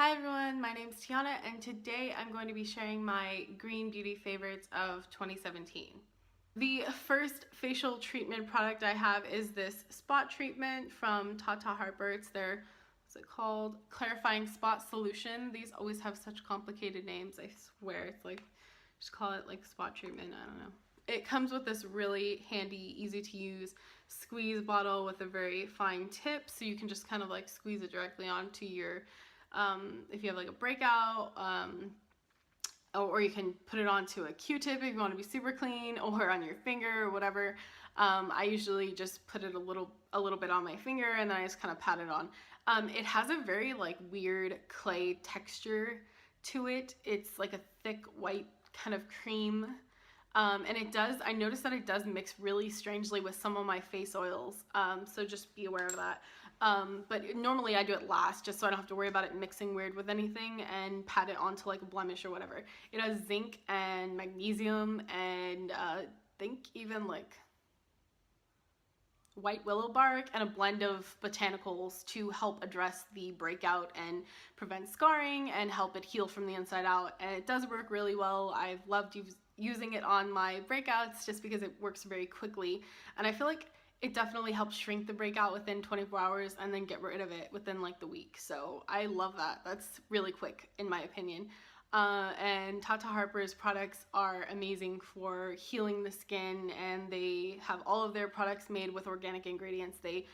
Hi everyone, my name is Tiana and today I'm going to be sharing my green beauty favorites of 2017. The first facial treatment product I have is this spot treatment from Tata Harper. It's their, what's it called? Clarifying Spot Solution. These always have such complicated names, I swear. It's like, just call it like spot treatment, I don't know. It comes with this really handy, easy to use squeeze bottle with a very fine tip, so you can just kind of like squeeze it directly onto your if you have like a breakout, or you can put it onto a Q-tip if you want to be super clean, or on your finger or whatever. I usually just put it a little bit on my finger and then I just kind of pat it on. It has a very like weird clay texture to it. It's like a thick white kind of cream. And I noticed that it does mix really strangely with some of my face oils, so just be aware of that. But normally I do it last just so I don't have to worry about it mixing weird with anything and pat it onto like a blemish or whatever. It has zinc and magnesium and I think even like white willow bark and a blend of botanicals to help address the breakout and prevent scarring and help it heal from the inside out. And it does work really well. I've loved using it on my breakouts just because it works very quickly, and I feel like it definitely helps shrink the breakout within 24 hours and then get rid of it within like the week. So I love that. That's really quick in my opinion. And Tata Harper's products are amazing for healing the skin, and they have all of their products made with organic ingredients they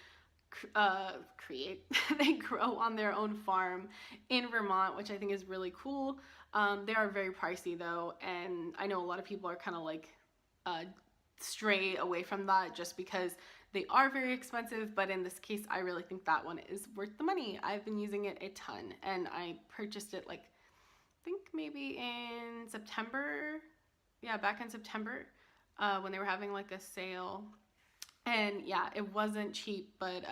they grow on their own farm in Vermont, which I think is really cool. They are very pricey though, and I know a lot of people are kind of like stray away from that just because they are very expensive, but in this case I really think that one is worth the money. I've been using it a ton, and I purchased it like I think maybe in September, yeah, back in September, when they were having like a sale. And yeah, it wasn't cheap, but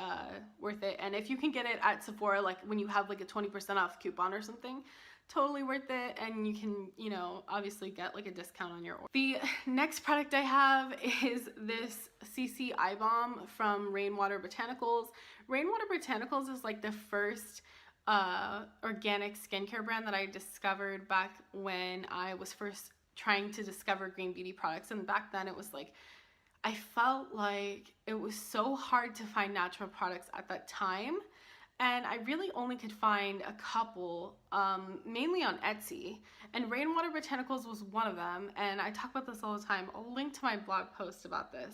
worth it. And if you can get it at Sephora, like when you have like a 20% off coupon or something, totally worth it. And you can, you know, obviously get like a discount on your order. The next product I have is this CC Eye Balm from Rainwater Botanicals. Rainwater Botanicals is like the first organic skincare brand that I discovered back when I was first trying to discover green beauty products. And back then it was like, I felt like it was so hard to find natural products at that time, and I really only could find a couple, mainly on Etsy, and Rainwater Botanicals was one of them, and I talk about this all the time. I'll link to my blog post about this.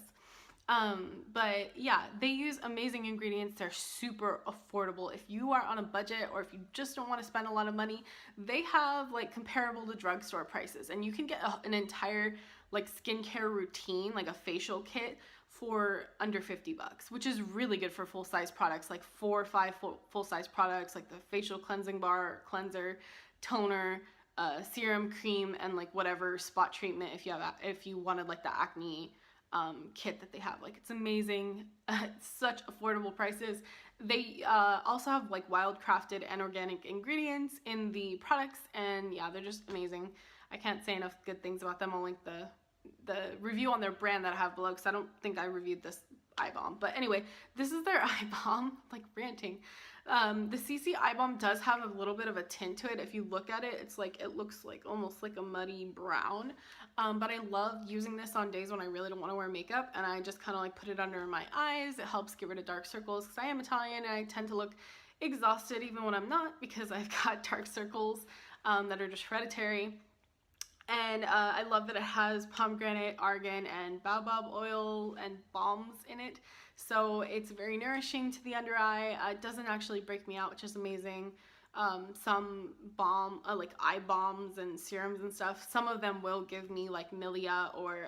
But yeah, they use amazing ingredients. They're super affordable. If you are on a budget or if you just don't want to spend a lot of money, they have like comparable to drugstore prices, and you can get an entire like skincare routine, like a facial kit, for under 50 bucks, which is really good for full-size products, like 4 or 5 full-size products, like the facial cleansing bar, cleanser, toner, serum, cream, and like whatever spot treatment if you wanted like the acne kit that they have. Like, it's amazing. Such affordable prices. They also have like wild crafted and organic ingredients in the products, and yeah, they're just amazing. I can't say enough good things about them. I'll link the review on their brand that I have below, because I don't think I reviewed this eye balm. But anyway, this is their eye balm. Like ranting. The CC Eye Balm does have a little bit of a tint to it. If you look at it, it's like, it looks like almost like a muddy brown. But I love using this on days when I really don't want to wear makeup, and I just kind of like put it under my eyes. It helps get rid of dark circles, because I am Italian and I tend to look exhausted even when I'm not, because I've got dark circles that are just hereditary. And I love that it has pomegranate, argan, and baobab oil and balms in it. So it's very nourishing to the under eye. It doesn't actually break me out, which is amazing. Some like eye balms and serums and stuff, some of them will give me like milia or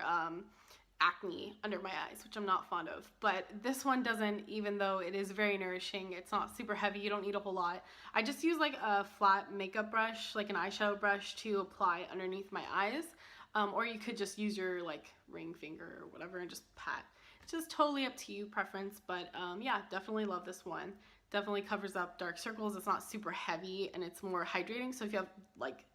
acne under my eyes, which I'm not fond of. But this one doesn't, even though it is very nourishing. It's not super heavy. You don't need a whole lot. I just use like a flat makeup brush, like an eyeshadow brush, to apply underneath my eyes. Or you could just use your like ring finger or whatever and just pat. It's just totally up to you, preference. But yeah, definitely love this one. Definitely covers up dark circles. It's not super heavy, and it's more hydrating. So if you have like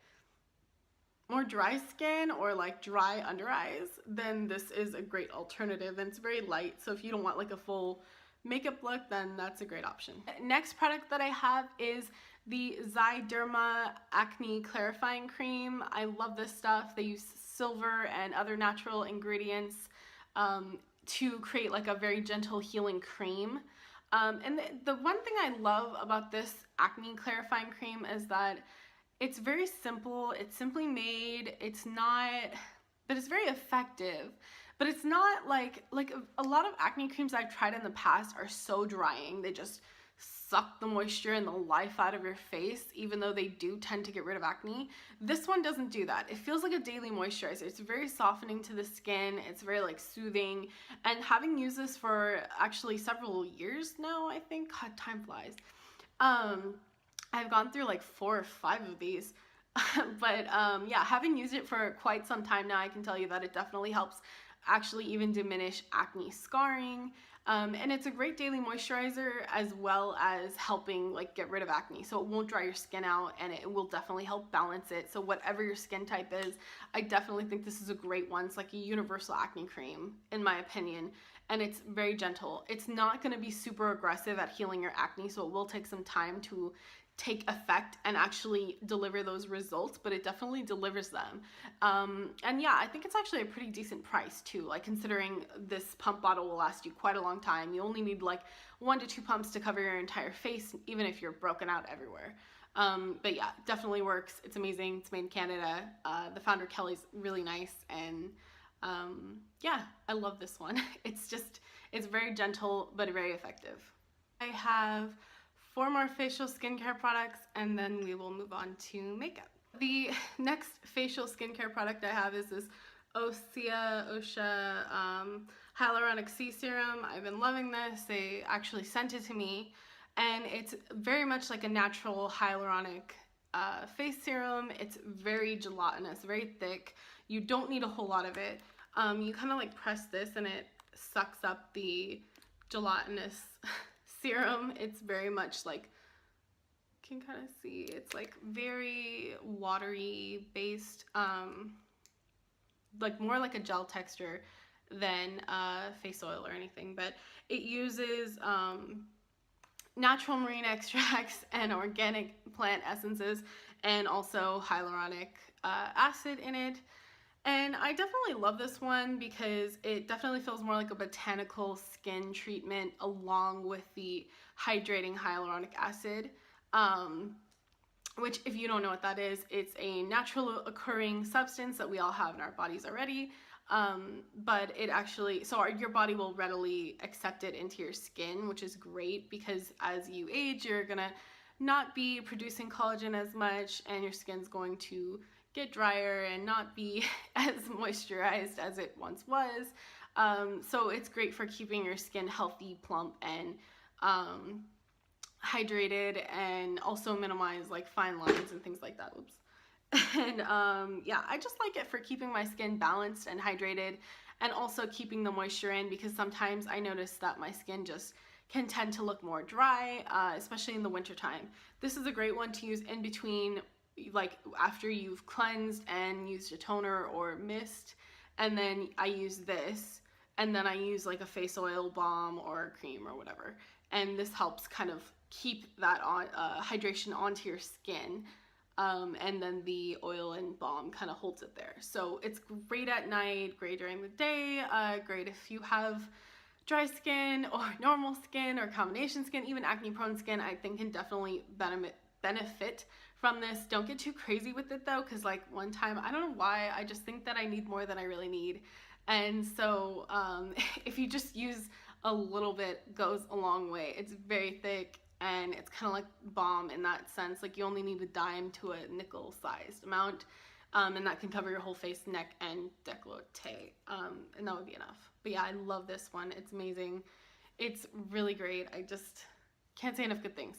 more dry skin or like dry under eyes, then this is a great alternative. And it's very light, so if you don't want like a full makeup look, then that's a great option. Next product that I have is the Zayed Derma Acne Clarifying Cream. I love this stuff. They use silver and other natural ingredients to create like a very gentle healing cream. And the one thing I love about this acne clarifying cream is that it's very simple. It's simply made. It's not, but it's very effective. But it's not like a lot of acne creams I've tried in the past are so drying. They just suck the moisture and the life out of your face, even though they do tend to get rid of acne. This one doesn't do that. It feels like a daily moisturizer. It's very softening to the skin. It's very like soothing. And having used this for actually several years now, I think, God, time flies. I've gone through like 4 or 5 of these. But yeah, having used it for quite some time now, I can tell you that it definitely helps actually even diminish acne scarring. And it's a great daily moisturizer as well as helping like get rid of acne. So it won't dry your skin out, and it will definitely help balance it. So whatever your skin type is, I definitely think this is a great one. It's like a universal acne cream in my opinion, and it's very gentle. It's not going to be super aggressive at healing your acne, so it will take some time to take effect and actually deliver those results, but it definitely delivers them. And yeah, I think it's actually a pretty decent price too, like considering this pump bottle will last you quite a long time. You only need like 1 to 2 pumps to cover your entire face, even if you're broken out everywhere. But yeah, definitely works. It's amazing. It's made in Canada. The founder Kelly's really nice, and yeah, I love this one. It's very gentle but very effective. I have 4 more facial skincare products, and then we will move on to makeup. The next facial skincare product I have is this Osia Hyaluronic C Serum. I've been loving this. They actually sent it to me, and it's very much like a natural hyaluronic face serum. It's very gelatinous, very thick. You don't need a whole lot of it. You kind of like press this and it sucks up the gelatinous serum. It's very much like, you can kind of see, it's like very watery based, like more like a gel texture than face oil or anything, but it uses natural marine extracts and organic plant essences, and also hyaluronic acid in it. And I definitely love this one because it definitely feels more like a botanical skin treatment along with the hydrating hyaluronic acid, which, if you don't know what that is, it's a natural occurring substance that we all have in our bodies already, but it actually, so your body will readily accept it into your skin, which is great because as you age, you're gonna not be producing collagen as much, and your skin's going to get drier and not be as moisturized as it once was. So it's great for keeping your skin healthy, plump, and hydrated, and also minimize like fine lines and things like that. Oops. And yeah, I just like it for keeping my skin balanced and hydrated, and also keeping the moisture in, because sometimes I notice that my skin just can tend to look more dry, especially in the winter time. This is a great one to use in between, like after you've cleansed and used a toner or mist, and then I use this, and then I use like a face oil, balm, or cream or whatever, and this helps kind of keep that on hydration onto your skin, and then the oil and balm kind of holds it there. So it's great at night, great during the day, great if you have dry skin or normal skin or combination skin. Even acne prone skin I think can definitely benefit from this. Don't get too crazy with it though, because like one time, I don't know why, I just think that I need more than I really need, and so if you just use a little bit, goes a long way. It's very thick, and it's kind of like balm in that sense. Like you only need a dime to a nickel sized amount, and that can cover your whole face, neck, and décolleté, and that would be enough. But yeah, I love this one. It's amazing. It's really great. I just can't say enough good things.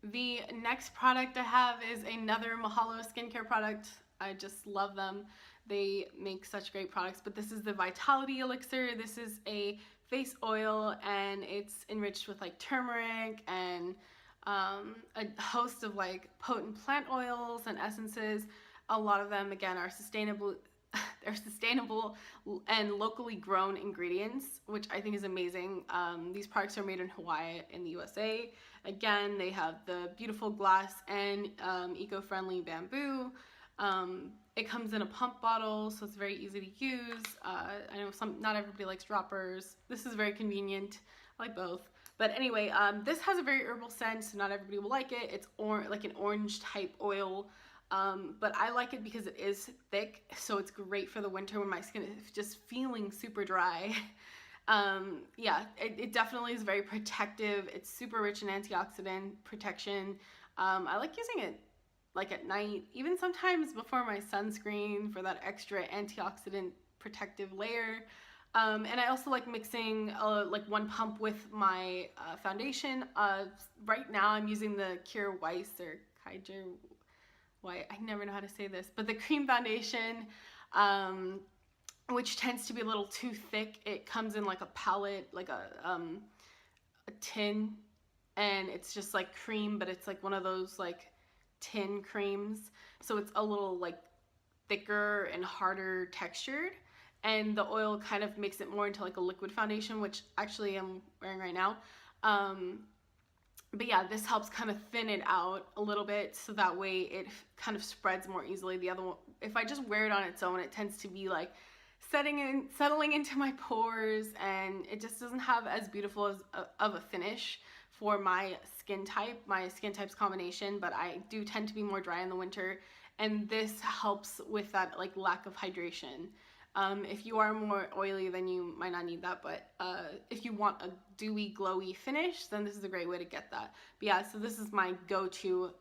The next product I have is another Mahalo skincare product. I just love them. They make such great products, but this is the Vitality Elixir. This is a face oil, and it's enriched with like turmeric and a host of like potent plant oils and essences. A lot of them, again, are sustainable. they're sustainable and locally grown ingredients, which I think is amazing. These products are made in Hawaii in the USA. Again, they have the beautiful glass and eco-friendly bamboo. It comes in a pump bottle, so it's very easy to use. I know not everybody likes droppers. This is very convenient. I like both. But anyway, this has a very herbal scent, so not everybody will like it. It's like an orange type oil, but I like it because it is thick, so it's great for the winter when my skin is just feeling super dry. Yeah, it definitely is very protective. It's super rich in antioxidant protection. I like using it like at night, even sometimes before my sunscreen for that extra antioxidant protective layer. And I also like mixing like one pump with my foundation. Right now I'm using the Kjaer Weiss or Kaiser White, I never know how to say this, but the cream foundation, which tends to be a little too thick. It comes in like a palette, like a tin, and it's just like cream, but it's like one of those like tin creams, so it's a little like thicker and harder textured, and the oil kind of makes it more into like a liquid foundation, which actually I'm wearing right now. But yeah, this helps kind of thin it out a little bit, so that way it kind of spreads more easily. The other one, if I just wear it on its own, it tends to be like settling into my pores, and it just doesn't have as beautiful of a finish for my skin type's combination. But I do tend to be more dry in the winter, and this helps with that like lack of hydration. If you are more oily, then you might not need that, but if you want a dewy, glowy finish, then this is a great way to get that. But yeah, so this is my go-to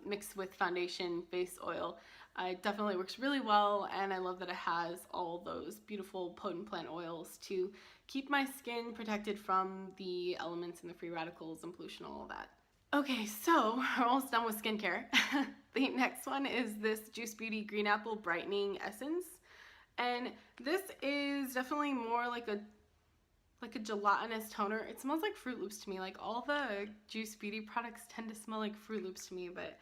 mixed with foundation base oil. It definitely works really well, and I love that it has all those beautiful potent plant oils to keep my skin protected from the elements and the free radicals and pollution, all of that. Okay, so we're almost done with skincare. The next one is this Juice Beauty Green Apple Brightening Essence. And this is definitely more like a gelatinous toner. It smells like Fruit Loops to me. Like all the Juice Beauty products tend to smell like Fruit Loops to me, but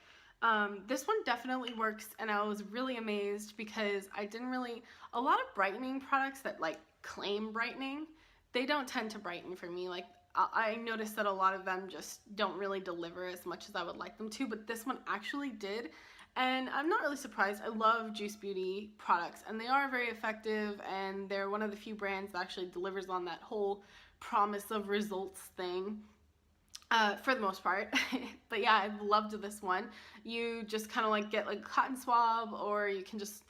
this one definitely works, and I was really amazed because a lot of brightening products that like claim brightening, they don't tend to brighten for me. Like I noticed that a lot of them just don't really deliver as much as I would like them to, but this one actually did. And I'm not really surprised. I love Juice Beauty products, and they are very effective, and they're one of the few brands that actually delivers on that whole promise of results thing, for the most part. But yeah, I loved this one. You just kind of like get like a cotton swab, or you can just,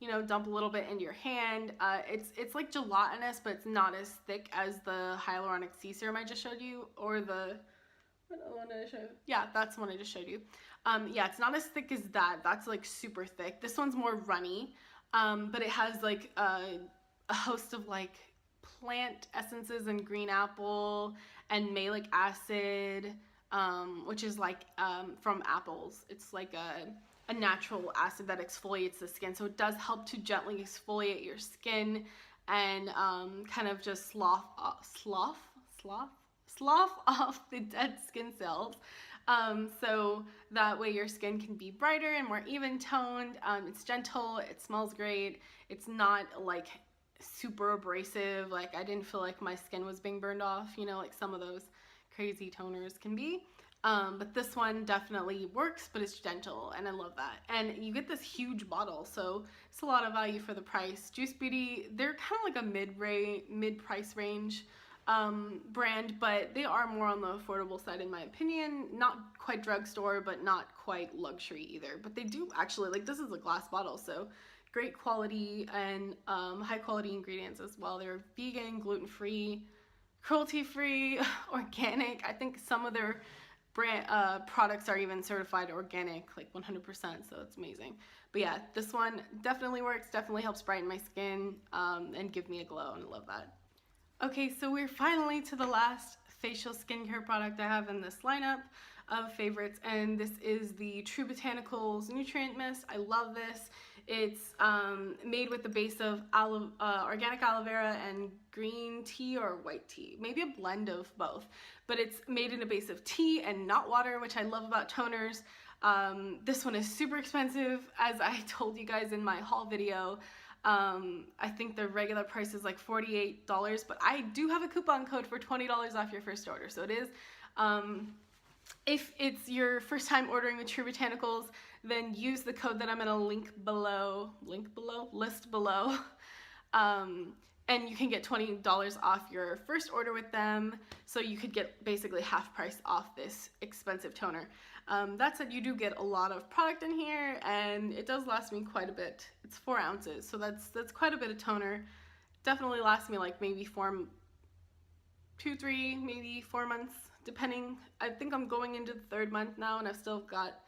you know, dump a little bit into your hand. It's like gelatinous, but it's not as thick as the Hyaluronic Sea Serum I just showed you, or the... What one did I show you? Yeah, that's the one I just showed you. Yeah, it's not as thick as that. That's like super thick. This one's more runny, but it has like a host of like plant essences and green apple and malic acid, which is like from apples. It's like a natural acid that exfoliates the skin, so it does help to gently exfoliate your skin and kind of just slough off the dead skin cells, so that way your skin can be brighter and more even toned. It's gentle, it smells great, it's not like super abrasive. Like I didn't feel like my skin was being burned off, you know, like some of those crazy toners can be. But this one definitely works, but it's gentle, and I love that. And you get this huge bottle, so it's a lot of value for the price. Juice Beauty, they're kind of like a mid-price range brand, but they are more on the affordable side in my opinion. Not quite drugstore, but not quite luxury either. But they do actually, like, this is a glass bottle, so great quality and high quality ingredients as well. They're vegan, gluten-free, cruelty-free, organic. I think some of their brand products are even certified organic, like 100%, so it's amazing. But yeah, this one definitely works, definitely helps brighten my skin and give me a glow, and I love that. Okay, so we're finally to the last facial skincare product I have in this lineup of favorites, and this is the True Botanicals Nutrient Mist. I love this. It's made with the base of organic aloe vera and green tea or white tea, maybe a blend of both, but it's made in a base of tea and not water, which I love about toners. This one is super expensive, as I told you guys in my haul video. I think the regular price is like $48, but I do have a coupon code for $20 off your first order. So it is, if it's your first time ordering with True Botanicals, then use the code that I'm going to list below. And you can get $20 off your first order with them. So you could get basically half price off this expensive toner. That said, you do get a lot of product in here, and it does last me quite a bit. It's 4 ounces, so that's quite a bit of toner. Definitely lasts me like maybe 2, 3, maybe 4 months, depending. I think I'm going into the 3rd month now, and I've still got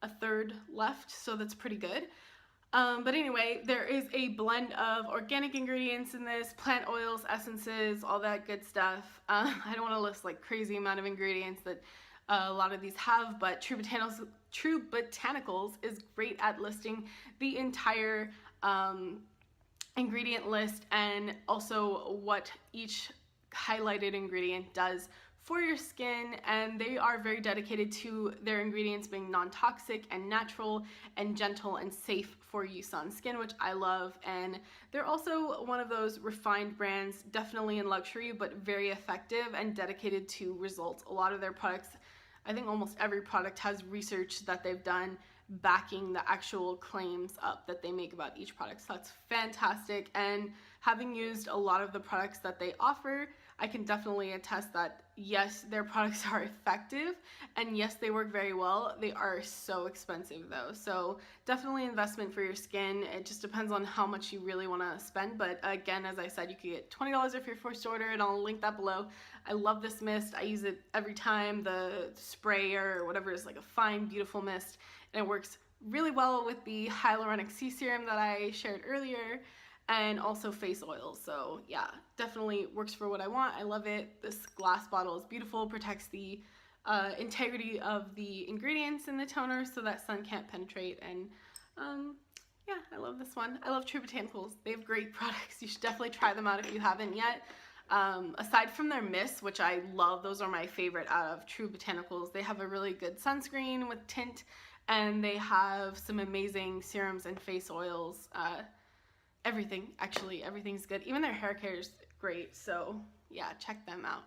a 3rd left, so that's pretty good. But anyway, there is a blend of organic ingredients in this, plant oils, essences, all that good stuff. I don't want to list like crazy amount of ingredients that a lot of these have, but True Botanicals is great at listing the entire ingredient list, and also what each highlighted ingredient does for your skin. And they are very dedicated to their ingredients being non-toxic and natural and gentle and safe for use on skin, which I love. And they're also one of those refined brands, definitely in luxury, but very effective and dedicated to results. A lot of their products, I think almost every product, has research that they've done backing the actual claims up that they make about each product. So that's fantastic. And having used a lot of the products that they offer, I can definitely attest that yes, their products are effective, and yes, they work very well. They are so expensive though, so definitely investment for your skin. It just depends on how much you really want to spend, but again, as I said, you could get $20 off your first order, and I'll link that below. I love this mist. I use it every time. The spray or whatever is like a fine, beautiful mist, and it works really well with the Hyaluronic Serum that I shared earlier, and also face oils. So yeah, definitely works for what I want. I love it. This glass bottle is beautiful, protects the integrity of the ingredients in the toner so that sun can't penetrate. And yeah, I love this one. I love True Botanicals. They have great products. You should definitely try them out if you haven't yet. Aside from their mists, which I love, those are my favorite out of True Botanicals. They have a really good sunscreen with tint, and they have some amazing serums and face oils. Everything, actually, everything's good. Even their hair care is great, so yeah, check them out.